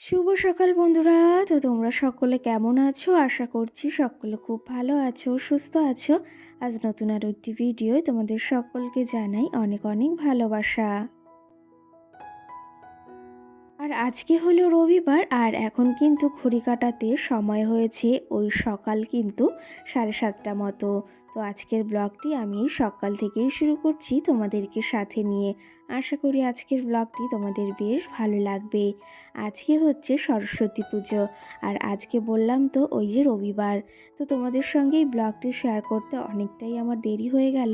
শুভ সকাল বন্ধুরা। তো তোমরা সকলে কেমন আছো? আশা করছি সকলে খুব ভালো আছো, সুস্থ আছো। আজ নতুন আরও একটি ভিডিও তোমাদের সকলকে জানাই অনেক অনেক ভালোবাসা। আর আজকে হলো রবিবার, আর এখন কিন্তু ঘড়ি কাটাতে সময় হয়েছে ওই সকাল কিন্তু 7:30 মতো। তো আজকের ব্লগটি আমি সকাল থেকেই শুরু করছি তোমাদেরকে সাথে নিয়ে। আশা করি আজকের ব্লগটি তোমাদের বেশ ভালো লাগবে। আজকে হচ্ছে সরস্বতী পুজো, আর আজকে বললাম তো ওই যে রবিবার। তো তোমাদের সঙ্গে এই ব্লগটি শেয়ার করতে অনেকটাই আমার দেরি হয়ে গেল।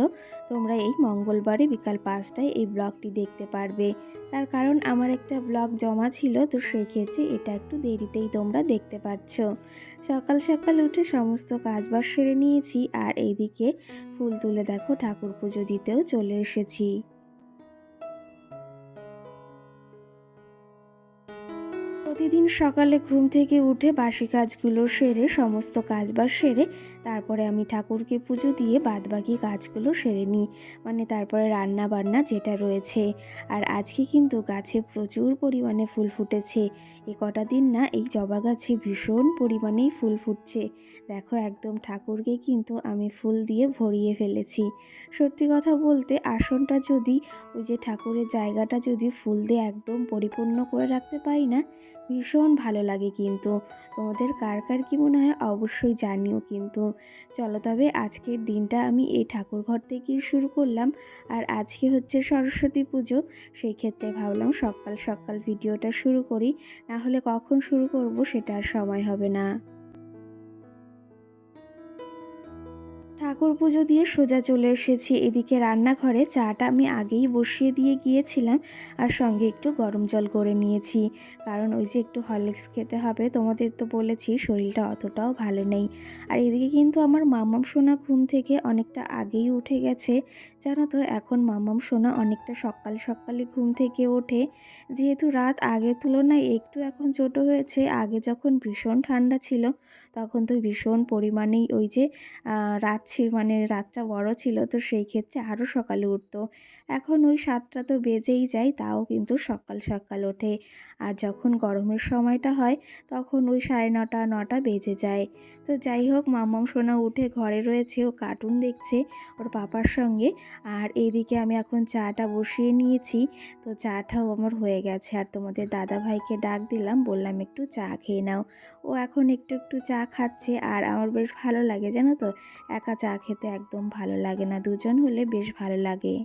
তোমরা এই মঙ্গলবারে বিকাল 5টায় এই ব্লগটি দেখতে পারবে। তার কারণ আমার একটা ব্লগ জমা ছিল, তো সেই ক্ষেত্রে এটা একটু দেরিতেই তোমরা দেখতে পাচ্ছ। সকাল সকাল উঠে সমস্ত কাজবাজ সেরে নিয়েছি, আর এইদিকে ফুল তুলে দেখো ঠাকুর পুজো দিতেও চলে এসেছি। প্রতিদিন সকালে ঘুম থেকে উঠে বাসি কাজগুলো সেরে সমস্ত কাজবাজ সেরে তারপরে আমি ঠাকুরকে পুজো দিয়ে বাদবাকি কাজগুলো সেরে নিই, মানে তারপরে রান্না বান্না যেটা রয়েছে। আর আজকে কিন্তু গাছে প্রচুর পরিমাণে ফুল ফুটেছে। এ কটা দিন না এই জবা গাছে ভীষণ পরিমাণেই ফুল ফুটছে। দেখো একদম ঠাকুরকে কিন্তু আমি ফুল দিয়ে ভরিয়ে ফেলেছি। সত্যি কথা বলতে আসনটা যদি, ওই যে ঠাকুরের জায়গাটা যদি ফুল দিয়ে একদম পরিপূর্ণ করে রাখতে পারি না, ভীষণ ভালো লাগে। কিন্তু তোমাদের কার কার কী মনে হয় অবশ্যই জানিও কিন্তু। চলো তবে আজকের দিনটা আমি এই ঠাকুর ঘর থেকেই শুরু করলাম। আর আজকে হচ্ছে সরস্বতী পুজো, সেই ক্ষেত্রে ভাবলাম সকাল সকাল ভিডিওটা শুরু করি, না হলে কখন শুরু করব সেটা আর সময় হবে না। ঠাকুর পুজো দিয়ে সোজা চলে এসেছি এদিকে রান্নাঘরে। চাটা আমি আগেই বসিয়ে দিয়ে গিয়েছিলাম, আর সঙ্গে একটু গরম জল করে নিয়েছি, কারণ ওই যে একটু হরলিক্স খেতে হবে। তোমাদের তো বলেছি শরীরটা অতটাও ভালো নেই। আর এদিকে কিন্তু আমার মাম্মাম সোনা ঘুম থেকে অনেকটা আগেই উঠে গেছে। জানো তো এখন মাম্মাম সোনা অনেকটা সকাল সকালে ঘুম থেকে ওঠে, যেহেতু রাত আগের তুলনায় একটু এখন ছোট হয়েছে। আগে যখন ভীষণ ঠান্ডা ছিল তখন তো ভীষণ পরিমাণেই ওই যে মানে রাতটা বড় ছিল, তো সেই ক্ষেত্রে আরও সকালে উঠতো। এখন ওই 7টা তো বেজেই যায়, তাও কিন্তু সকাল সকাল ওঠে। আর যখন গরমের সময়টা হয় তখন ওই 9:30 9টা বেজে যায়। তো যাই হোক, মাম্মাম সোনা উঠে ঘরে রয়েছে, ও কার্টুন দেখছে ওর পাপার সঙ্গে। আর এইদিকে আমি এখন চাটা বসিয়ে নিয়েছি। তো চাটাও আমার হয়ে গেছে, আর তোমাদের দাদা ভাইকে ডাক দিলাম, বললাম একটু চা খেয়ে নাও। ও এখন একটু একটু চা খাচ্ছে, আর আমার বেশ ভালো লাগে জানো তো। একা চা খেতে একদম ভালো লাগে না, দুজন হলে বেশ ভালো লাগে।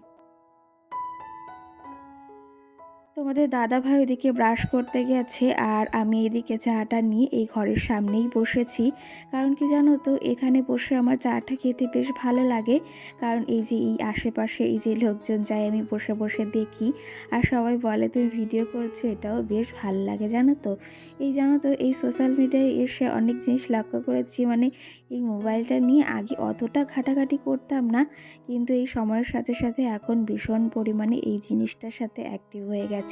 তোমাদের দাদাভাই ওদিকে ব্রাশ করতে গেছে, আর আমি এদিকে চাটা নিয়ে এই ঘরের সামনেই বসেছি। কারণ কি জানো তো, এখানে বসে আমার চাটা খেতে বেশ ভালো লাগে। কারণ এই যে এই আশেপাশে এই যে লোকজন যায়, আমি বসে বসে দেখি, আর সবাই বলে তুমি ভিডিও করছো, এটাও বেশ ভালো লাগে জানো তো। জানো তো এই সোশ্যাল মিডিয়ায় এসে অনেক জিনিস লক্ষ্য করেছি, মানে এই মোবাইলটা নিয়ে আগে অতটা ঘাটাঘাটি করতাম না, কিন্তু এই সময়ের সাথে সাথে এখন ভীষণ পরিমাণে এই জিনিসটার সাথে অ্যাক্টিভ হয়ে গেছি।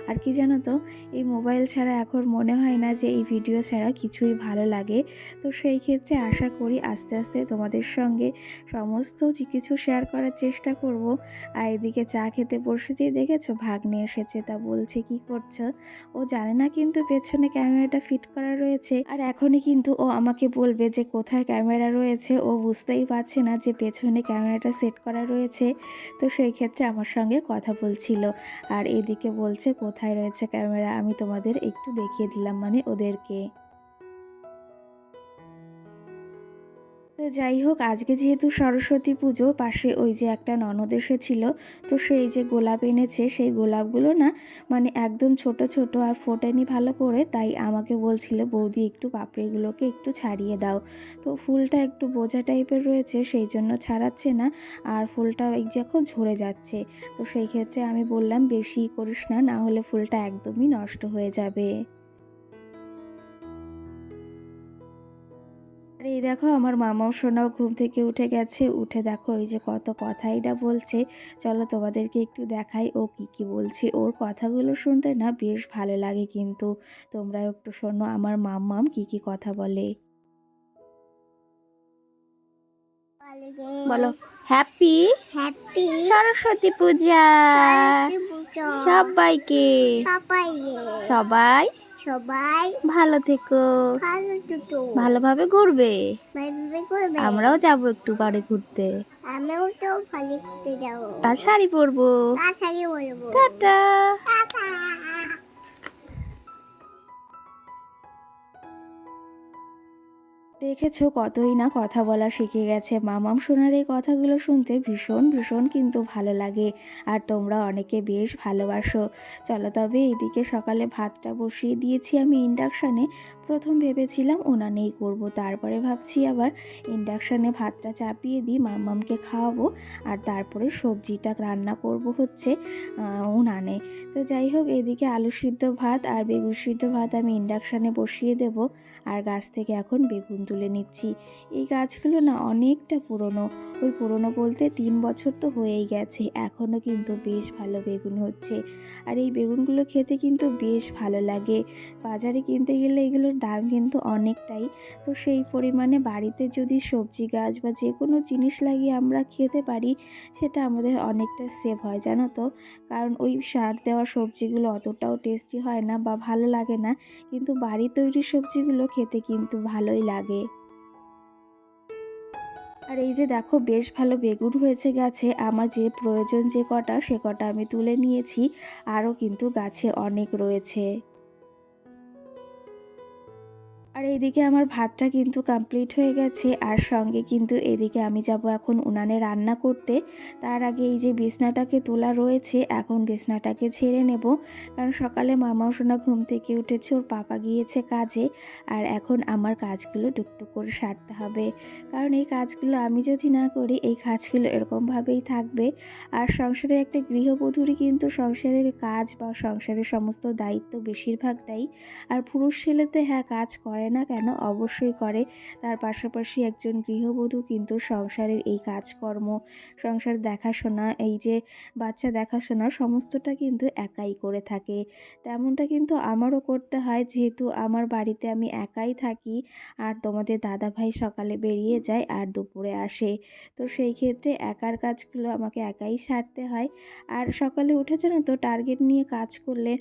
আর কি জানো তো, এই মোবাইল ছাড়া এখন মনে হয় না যে এই ভিডিও ছাড়া কিছুই ভালো লাগে। তো সেই ক্ষেত্রে আশা করি আস্তে আস্তে তোমাদের সঙ্গে সমস্ত কিছু শেয়ার করার চেষ্টা করব। আর এদিকে চা খেতে বসেছি, দেখেছো ভাগ্নে এসেছে, তা বলছে কি করছো। ও জানে না কিন্তু পেছনে ক্যামেরাটা ফিট করা রয়েছে, আর এখনই কিন্তু ও আমাকে বলবে যে কোথায় ক্যামেরা রয়েছে। ও বুঝতেই পারছে না যে পেছনে ক্যামেরাটা সেট করা রয়েছে। তো সেই ক্ষেত্রে আমার সঙ্গে কথা বলছিল, আর এদিকে বলছে কোথায় রয়েছে ক্যামেরা, আমি তোমাদের একটু দেখিয়ে দিলাম, মানে ওদেরকে। তো যাই হোক, আজকে যেহেতু সরস্বতী পুজো, পাশে ওই যে একটা ননদ এসেছিল, তো সেই যে গোলাপ এনেছে, সেই গোলাপগুলো না মানে একদম ছোট ছোট আর ফোটেনি ভালো করে, তাই আমাকে বলছিল বৌদি একটু পাপড়িগুলোকে একটু ছাড়িয়ে দাও। তো ফুলটা একটু বোঝা টাইপের রয়েছে, সেই জন্য ছাড়াচ্ছে না, আর ফুলটা এই যখন ঝরে যাচ্ছে। তো সেই ক্ষেত্রে আমি বললাম বেশি করিস না, না হলে ফুলটা একদমই নষ্ট হয়ে যাবে। আর এই দেখো আমার মামাও সোনাও ঘুম থেকে উঠে গেছে, উঠে দেখো এই যে কত কথাই না বলছে। চলো তোমাদেরকে একটু দেখাই ও কি কি বলছে। ওর কথাগুলো শুনতে না বেশ ভালো লাগে কিন্তু। তোমরাও একটু শোনো আমার মাম্মাম কি কি কথা বলে। বলো, হ্যাপি হ্যাপি সরস্বতী পূজা সরস্বতী পুজো সবাইকে। সবাইকে সবাই সবাই ভালো থেকো। ভালো থেকো। ভালোভাবে ঘুরবে। ভালোভাবে করবে। আমরাও যাবো একটু পরে ঘুরতে। আমিও তো ভালো ঘুরতে যাবো। আর শাড়ি পরবো। তাড়াতাড়ি বলবো। টাটা। টাটা। দেখেছো কতই না কথা বলা শিখে গেছে। মামাম সোনার এই কথাগুলো শুনতে ভীষণ ভীষণ কিন্তু ভালো লাগে। আর তোমরা অনেকে বেশ ভালোবাসো। চলো তবে এইদিকে সকালে ভাতটা বসিয়ে দিয়েছি আমি ইন্ডাকশানে। প্রথম ভেবেছিলাম উনানেই করব, তারপরে ভাবছি আবার ইন্ডাকশানে ভাতটা চাপিয়ে দিই, মামামকে খাওয়াবো আর তারপরে সবজিটা রান্না করব হচ্ছে উনানে। তো যাই হোক, এদিকে আলু সিদ্ধ ভাত আর বেগুন সিদ্ধ ভাত আমি ইন্ডাকশানে বসিয়ে দেব। আর গাছ থেকে এখন বেগুন তুলে নিচ্ছি। এই গাছগুলো না অনেকটা পুরনো, ওই পুরনো বলতে 3 বছর তো হয়েই গেছে, এখনও কিন্তু বেশ ভালো বেগুন হচ্ছে। আর এই বেগুনগুলো খেতে কিন্তু বেশ ভালো লাগে। বাজারে কিনতে গেলে এগুলোর দাম কিন্তু অনেকটাই। তো সেই পরিমাণে বাড়িতে যদি সবজি গাছ বা যে কোনো জিনিস লাগিয়ে আমরা খেতে পারি, সেটা আমাদের অনেকটা সেভ হয় জানো তো। কারণ ওই সার দেওয়া সবজিগুলো অতটাও টেস্টি হয় না বা ভালো লাগে না, কিন্তু বাড়ির তৈরি সবজিগুলো খেতে কিন্তু ভালোই লাগে। আর এই যে দেখো বেশ ভালো বেগুন হয়েছে গাছে, আমার যে প্রয়োজন যে কটা সে কটা আমি তুলে নিয়েছি, আরও কিন্তু গাছে অনেক রয়েছে। আর এইদিকে আমার ভাতটা কিন্তু কমপ্লিট হয়ে গেছে, আর সঙ্গে কিন্তু এদিকে আমি যাব এখন উনানে রান্না করতে। তার আগে এই যে বিছনাটাকে তোলা রয়েছে, এখন বিছনাটাকে ছেড়ে নেব, কারণ সকালে মামাও সোনা ঘুম থেকে উঠেছে, ওর পাপা গিয়েছে কাজে। আর এখন আমার কাজগুলো টুকটুক করে সারতে হবে, কারণ এই কাজগুলো আমি যদি না করি এই কাজগুলো এরকমভাবেই থাকবে। আর সংসারের একটা গৃহবধূরই কিন্তু সংসারের কাজ বা সংসারের সমস্ত দায়িত্ব বেশিরভাগটাই। আর পুরুষ ছেলেতে হ্যাঁ কাজ করে না কেন, অবশ্যই করে। তার পাশাপাশি একজন গৃহবধূ কিন্তু সংসারের এই কাজকর্ম, সংসার দেখাশোনা, এই যে বাচ্চা দেখাশোনা সমস্তটা কিন্তু একাই করে থাকে। তেমনটা কিন্তু আমারও করতে হয়, যেহেতু আমার বাড়িতে আমি একাই থাকি। আর তোমাদের দাদাভাই সকালে বেরিয়ে যায় আর দুপুরে আসে। তো সেই ক্ষেত্রে একার কাজগুলো আমাকে একাই সারতে হয়। আর সকালে উঠে জানো তো টার্গেট নিয়ে কাজ করলে,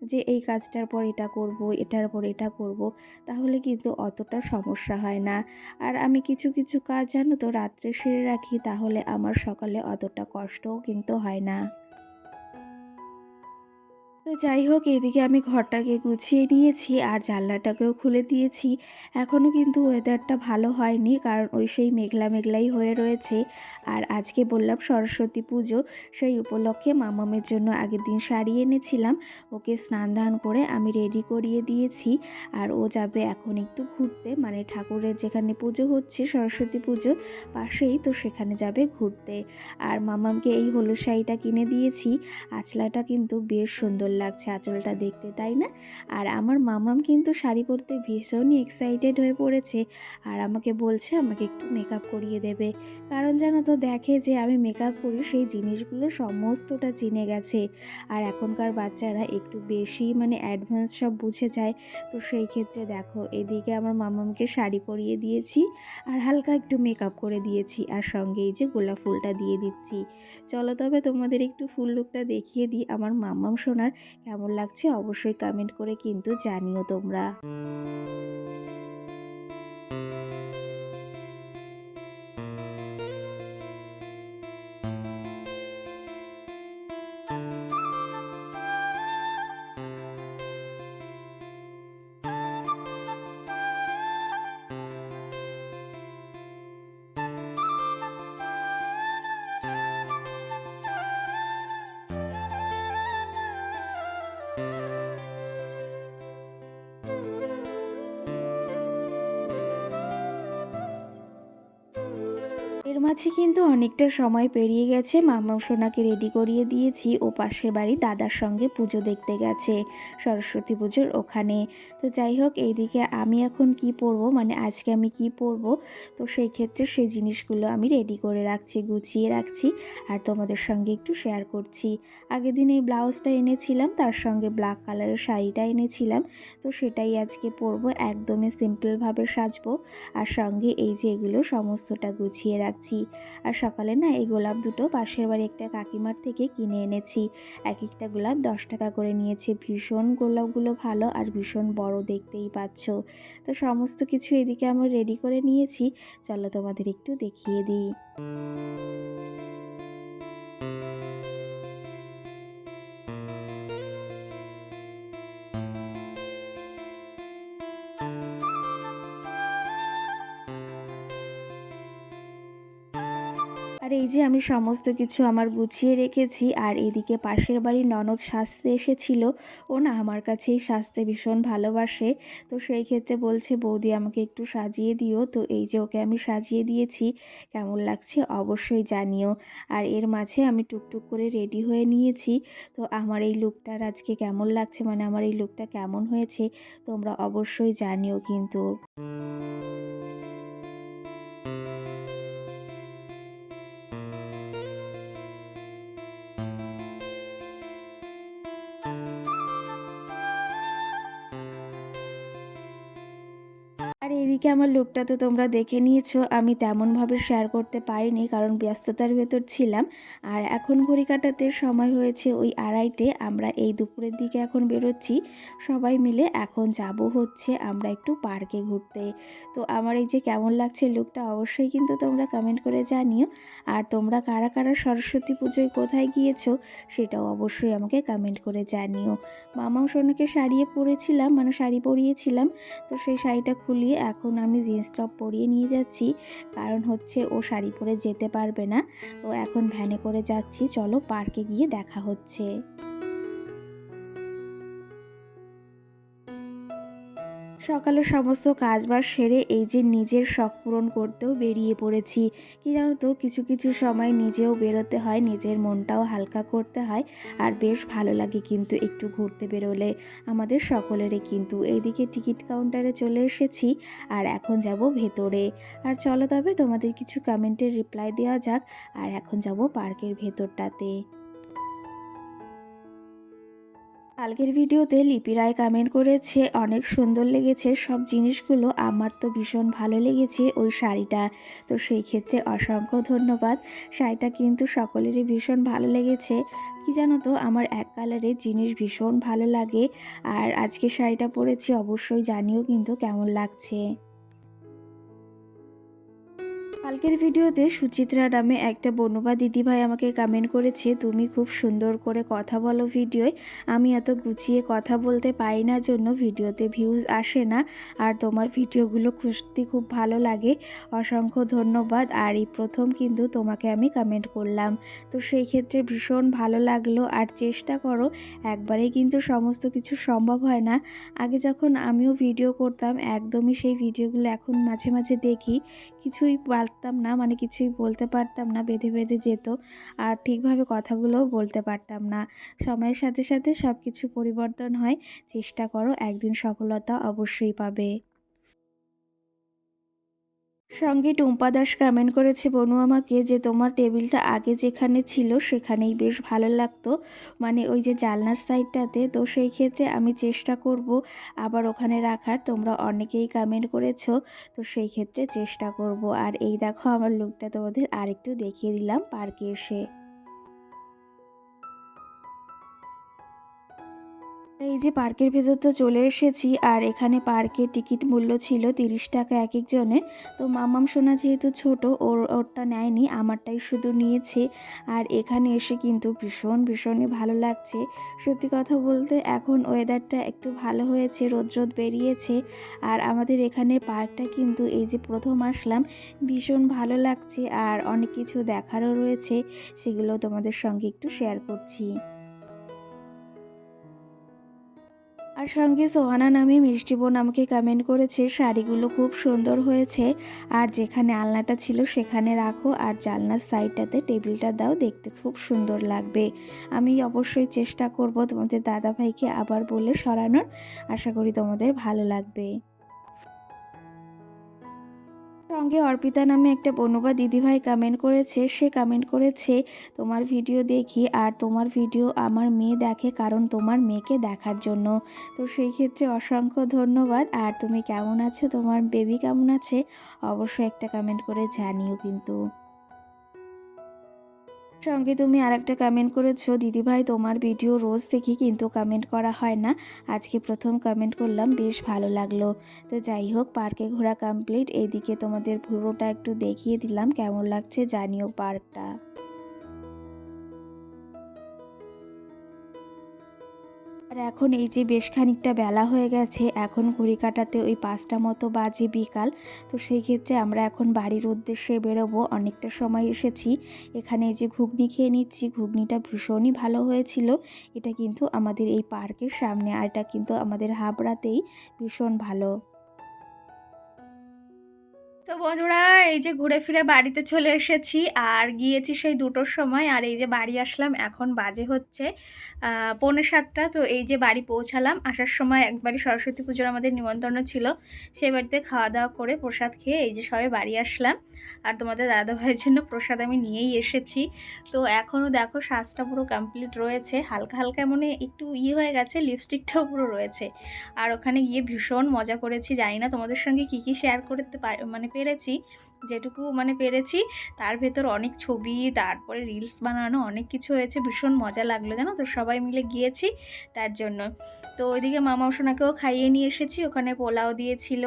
যে এই কাজটার পর এটা করব, এটার পর এটা করব, তাহলে কিন্তু অতটা সমস্যা হয় না। আর আমি কিছু কিছু কাজ জানো তো রাত্রে সেরে রাখি, তাহলে আমার সকালে অতটা কষ্টও কিন্তু হয় না। তো যাই হোক, এদিকে আমি ঘরটাকে গুছিয়ে নিয়েছি আর জানলাটাকেও খুলে দিয়েছি। এখনও কিন্তু ওয়েদারটা ভালো হয়নি, কারণ ওই সেই মেঘলা মেঘলাই হয়ে রয়েছে। আর আজকে বললাম সরস্বতী পুজো, সেই উপলক্ষে মামামের জন্য আগের দিন শাড়ি এনেছিলাম, ওকে স্নান দান করে আমি রেডি করিয়ে দিয়েছি। আর ও যাবে এখন একটু ঘুরতে, মানে ঠাকুরের যেখানে পুজো হচ্ছে সরস্বতী পুজো পাশেই, তো সেখানে যাবে ঘুরতে। আর মামামকে এই হলুদ শাড়িটা কিনে দিয়েছি, আঁচলাটা কিন্তু বেশ সুন্দর লাগছে আঁচলটা দেখতে, তাই না? আর আমার মামাম কিন্তু শাড়ি পরতে ভীষণই এক্সাইটেড হয়ে পড়েছে, আর আমাকে বলছে আমাকে একটু মেকআপ করিয়ে দেবে। কারণ জানো তো, দেখে যে আমি মেকআপ করি সেই জিনিসগুলো সমস্তটা চিনে গেছে। আর এখনকার বাচ্চারা একটু বেশি মানে অ্যাডভান্স সব বুঝে যায়। তো সেই ক্ষেত্রে দেখো এদিকে আমার মামামকে শাড়ি পরিয়ে দিয়েছি আর হালকা একটু মেকআপ করে দিয়েছি, আর সঙ্গে এই যে গোলাপ ফুলটা দিয়ে দিচ্ছি। চলো তবে তোমাদের একটু ফুল লুকটা দেখিয়ে দিই আমার মাম্মাম সোনার। কেমন লাগছে অবশ্যই কমেন্ট করে কিন্তু জানিও তোমরা। এর মাঝে কিন্তু অনেকটা সময় পেরিয়ে গেছে, মামাম সোনাকে রেডি করিয়ে দিয়েছি, ও পাশের বাড়ি দাদার সঙ্গে পুজো দেখতে গেছে সরস্বতী পুজোর ওখানে। তো যাই হোক, এইদিকে আমি এখন কি পরবো, মানে আজকে আমি কি পরবো, তো সেই ক্ষেত্রে সেই জিনিসগুলো আমি রেডি করে রাখছি, গুছিয়ে রাখছি, আর তোমাদের সঙ্গে একটু শেয়ার করছি। আগের দিন এই ব্লাউজটা এনেছিলাম, তার সঙ্গে ব্ল্যাক কালারের শাড়িটা এনেছিলাম, তো সেটাই আজকে পরবো, একদমই সিম্পলভাবে সাজবো। আর সঙ্গে এই যে এগুলো সমস্তটা গুছিয়ে রাখছি। যাচ্ছি। আর সকালে না এই গোলাপ দুটো পাশের বাড়ি একটা কাকিমার থেকে কিনে এনেছি। এক একটা গোলাপ 10 টাকা করে নিয়েছে। ভীষণ গোলাপগুলো ভালো আর ভীষণ বড়, দেখতেই পাচ্ছ। তো সমস্ত কিছু এদিকে আমার রেডি করে নিয়েছি। চলো তোমাদের একটু দেখিয়ে দিই। আর এই যে আমি সমস্ত কিছু আমার গুছিয়ে রেখেছি, আর এদিকে পাশের বাড়ির ননদ সাজতে এসেছিল। ও না আমার কাছেই সাজতে ভীষণ ভালোবাসে। তো সেই ক্ষেত্রে বলছে, বৌদি আমাকে একটু সাজিয়ে দিও। তো এই যে ওকে আমি সাজিয়ে দিয়েছি। কেমন লাগছে অবশ্যই জানিও। আর এর মাঝে আমি টুকটুক করে রেডি হয়ে নিয়েছি। তো আমার এই লুকটার আজকে কেমন লাগছে, মানে আমার এই লুকটা কেমন হয়েছে তোমরা অবশ্যই জানিও কিন্তু। আর এদিকে আমার লুকটা তো তোমরা দেখে নিয়েছো। আমি তেমনভাবে শেয়ার করতে পারিনি কারণ ব্যস্ততার ভেতর ছিলাম। আর এখন ঘড়ি কাটাতে সময় হয়েছে ওই 2:30। আমরা এই দুপুরের দিকে এখন বেরোচ্ছি সবাই মিলে। এখন যাব হচ্ছে আমরা একটু পার্কে ঘুরতে। তো আমার এই যে কেমন লাগছে লুকটা অবশ্যই কিন্তু তোমরা কমেন্ট করে জানিও। আর তোমরা কারা কারা সরস্বতী পুজোয় কোথায় গিয়েছো সেটাও অবশ্যই আমাকে কমেন্ট করে জানিও। মামাও সোনাকে শাড়ি পরেছিলাম, মানে শাড়ি পরিয়েছিলাম। তো সেই শাড়িটা খুলিয়ে এখন আমি জিন্স টপ পরিয়ে নিয়ে যাচ্ছি, কারণ হচ্ছে ও শাড়ি পরে যেতে পারবে না। তো এখন ভ্যানে করে যাচ্ছি, চলো পার্কে গিয়ে দেখা হচ্ছে। সকালে সমস্ত কাজবাজ সেরে এই যে নিজের শখ পূরণ করতেও বেরিয়ে পড়েছি। কি জানো তো, কিছু কিছু সময় নিজেও বেরোতে হয়, নিজের মনটাও হালকা করতে হয়। আর বেশ ভালো লাগে কিন্তু একটু ঘুরতে বেরোলে আমাদের সকলেরই। কিন্তু এইদিকে টিকিট কাউন্টারে চলে এসেছি আর এখন যাব ভেতরে। আর চলো তবে তোমাদের কিছু কমেন্টের রিপ্লাই দেওয়া যাক। আর এখন যাব পার্কের ভেতরটাতে। কালকের ভিডিওতে লিপি রায় কমেন্ট করেছে অনেক সুন্দর লেগেছে সব জিনিসগুলো। আমার তো ভীষণ ভালো লেগেছে ওই শাড়িটা। তো সেই ক্ষেত্রে অসংখ্য ধন্যবাদ। শাড়িটা কিন্তু সকলেরই ভীষণ ভালো লেগেছে। কি জানো তো, আমার এক কালারের জিনিস ভীষণ ভালো লাগে। আর আজকে শাড়িটা পরেছি, অবশ্যই জানিও কিন্তু কেমন লাগছে। কালকের ভিডিওতে সুচিত্রা নামে একটা বনুবা দিদিভাই আমাকে কমেন্ট করেছে, তুমি খুব সুন্দর করে কথা বলো ভিডিওয়। আমি এত গুছিয়ে কথা বলতে পারি না জন্য ভিডিওতে ভিউজ আসে না। আর তোমার ভিডিওগুলো সত্যি খুব ভালো লাগে। অসংখ্য ধন্যবাদ। আর এই প্রথম কিন্তু তোমাকে আমি কমেন্ট করলাম। তো সেই ক্ষেত্রে ভীষণ ভালো লাগলো। আর চেষ্টা করো, একবারেই কিন্তু সমস্ত কিছু সম্ভব হয় না। আগে যখন আমিও ভিডিও করতাম একদমই সেই ভিডিওগুলো এখন মাঝে মাঝে দেখি, কিছুই পারতাম না, মানে কিছুই বলতে পারতাম না, বেঁধে বেঁধে যেত। আর ঠিকভাবে কথাগুলোও বলতে পারতাম না। সময়ের সাথে সাথে সব কিছু পরিবর্তন হয়। চেষ্টা করো, একদিন সফলতা অবশ্যই পাবে। সঙ্গে টুম্পা দাস কমেন্ট করেছে বনু আমাকে, যে তোমার টেবিলটা আগে যেখানে ছিল সেখানেই বেশ ভালো লাগতো, মানে ওই যে জানলার সাইডটাতে। তো সেই ক্ষেত্রে আমি চেষ্টা করব আবার ওখানে রাখার। তোমরা অনেকেই কমেন্ট করেছো, তো সেই ক্ষেত্রে চেষ্টা করব। আর এই দেখো আমার লুকটা তোমাদের আরেকটু দেখিয়ে দিলাম পার্কে এসে। এই যে পার্কের ভেতর তো চলে এসেছি। আর এখানে পার্কের টিকিট মূল্য ছিল 30 টাকা এক একজনের। তো মামাম সোনা যেহেতু ছোট, ওরটা নেয়নি, আমারটাই শুধু নিয়েছে। আর এখানে এসে কিন্তু ভীষণই ভালো লাগছে। সত্যি কথা বলতে এখন ওয়েদারটা একটু ভালো হয়েছে, রোদ রোদ বেরিয়েছে। আর আমাদের এখানে পার্কটা কিন্তু এই যে প্রথম আসলাম, ভীষণ ভালো লাগছে। আর অনেক কিছু দেখারও রয়েছে, সেগুলো তোমাদের সঙ্গে একটু শেয়ার করছি। আর সঙ্গে সোহানা নামে মিষ্টি বোন আমাকে কমেন্ট করেছে, শাড়িগুলো খুব সুন্দর হয়েছে। আর যেখানে আলনাটা ছিল সেখানে রাখো, আর জানলার সাইডটাতে টেবিলটা দাও, দেখতে খুব সুন্দর লাগবে। আমি অবশ্যই চেষ্টা করব তোমাদের দাদাভাইকে আবার বলে সরানোর। আশা করি তোমাদের ভালো লাগবে। সঙ্গে অর্পিতা নামে একটা বনুবা দিদিভাই কমেন্ট করেছে। সে কমেন্ট করেছে, তোমার ভিডিও দেখি আর তোমার ভিডিও আমার মেয়ে দেখে, কারণ তোমার মেয়েকে দেখার জন্য। তো সেই ক্ষেত্রে অসংখ্য ধন্যবাদ। আর তুমি কেমন আছো, তোমার বেবি কেমন আছে অবশ্যই একটা কমেন্ট করে জানিও কিন্তু। সঙ্গে তুমি আরেকটা কমেন্ট করেছো, দিদিভাই তোমার ভিডিও রোজ দেখি কিন্তু কমেন্ট করা হয় না, আজকে প্রথম কমেন্ট করলাম, বেশ ভালো লাগলো। তো যাই হোক, পার্কে ঘোরা কমপ্লিট। এইদিকে তোমাদের পুরোটা একটু দেখিয়ে দিলাম, কেমন লাগছে জানিও পার্কটা। আর এখন এই যে বেশ খানিকটা বেলা হয়ে গেছে, এখন ঘড়ি কাটাতে ওই 5টা মতো বাজে বিকাল। তো সেই ক্ষেত্রে আমরা এখন বাড়ির উদ্দেশ্যে বেরোবো, অনেকটা সময় এসেছি। এখানে এই যে ঘুগনি খেয়ে নিচ্ছি, ঘুগনিটা ভীষণই ভালো হয়েছিল। এটা কিন্তু আমাদের এই পার্কের সামনে, আর এটা কিন্তু আমাদের হাবড়াতেই, ভীষণ ভালো। তো বন্ধুরা, এই যে ঘুরে ফিরে বাড়িতে চলে এসেছি, আর গিয়েছি সেই 2টোর সময়, আর এই যে বাড়ি আসলাম, এখন বাজে হচ্ছে 6:45। তো এই যে বাড়ি পৌঁছালাম, আসার সময় একবারই সরস্বতী পুজোর আমাদের নিমন্ত্রণ ছিল, সেই বাড়িতে খাওয়া দাওয়া করে প্রসাদ খেয়ে এই যে সবাই বাড়ি আসলাম। আর তোমাদের দাদাভাইয়ের জন্য প্রসাদ আমি নিয়েই এসেছি। তো এখনও দেখো সাজটা পুরো কমপ্লিট রয়েছে, হালকা হালকা মানে একটু হয়ে গেছে, লিপস্টিকটাও পুরো রয়েছে। আর ওখানে গিয়ে ভীষণ মজা করেছি, জানি না তোমাদের সঙ্গে কি শেয়ার করতে মানে পেরেছি, যেটুকু মানে পেরেছি তার ভেতর অনেক ছবি, তারপরে রিলস বানানো, অনেক কিছু হয়েছে, ভীষণ মজা লাগলো জানো তো, সবাই মিলে গিয়েছি তার জন্য। তো ওইদিকে মামা সোনাকেও খাইয়ে নিয়ে এসেছি, ওখানে পোলাও দিয়েছিল,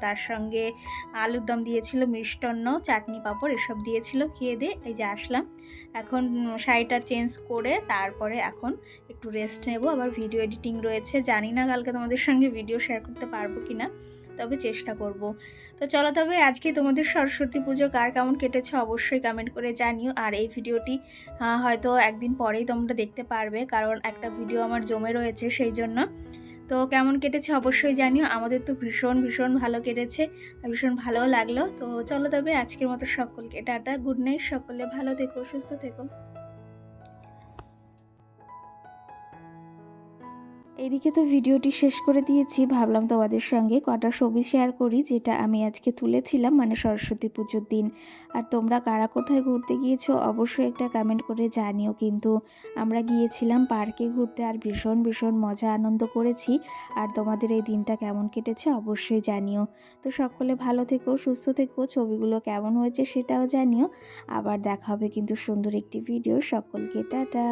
তার সঙ্গে আলুর দম দিয়েছিল, মিষ্টান্ন, চাটনি পাঁপড় এসব দিয়েছিল, খেয়ে দিয়ে এই যে আসলাম। এখন শাড়িটা চেঞ্জ করে তারপরে এখন একটু রেস্ট নেব, আবার ভিডিও এডিটিং রয়েছে, জানি না কালকে তোমাদের সঙ্গে ভিডিও শেয়ার করতে পারবো কি না, তবে চেষ্টা করব। তো চলো, তবে আজকে তোমাদের সরস্বতী পুজো কার কেমন কেটেছে অবশ্যই কমেন্ট করে জানিও। আর এই ভিডিওটি হয়তো একদিন পরেই তোমরা দেখতে পারবে, কারণ একটা ভিডিও আমার জমে রয়েছে সেই জন্য। তো কেমন কেটেছে অবশ্যই জানিও, আমাদের তো ভীষণ ভীষণ ভালো কেটেছে, ভীষণ ভালো লাগলো। তো চলো, তবে আজকের মতো সকলকে টাটা, গুড নাইট, সকলে ভালো থেকো, সুস্থ থেকো। এইদিকে তো ভিডিওটি শেষ করে দিয়েছি, ভাবলাম তোমাদের সঙ্গে কটা ছবি শেয়ার করি, যেটা আমি আজকে তুলেছিলাম মানে সরস্বতী পুজোর দিন। আর তোমরা কারা কোথায় ঘুরতে গিয়েছো অবশ্যই একটা কমেন্ট করে জানিও। কিন্তু আমরা গিয়েছিলাম পার্কে ঘুরতে, আর ভীষণ ভীষণ মজা আনন্দ করেছি। আর তোমাদের এই দিনটা কেমন কেটেছে অবশ্যই জানিও। তো সকলে ভালো থেকো, সুস্থ থেকো, ছবিগুলো কেমন হয়েছে সেটাও জানিও। আবার দেখা হবে কিন্তু সুন্দর একটি ভিডিও, সকলকে টাটা।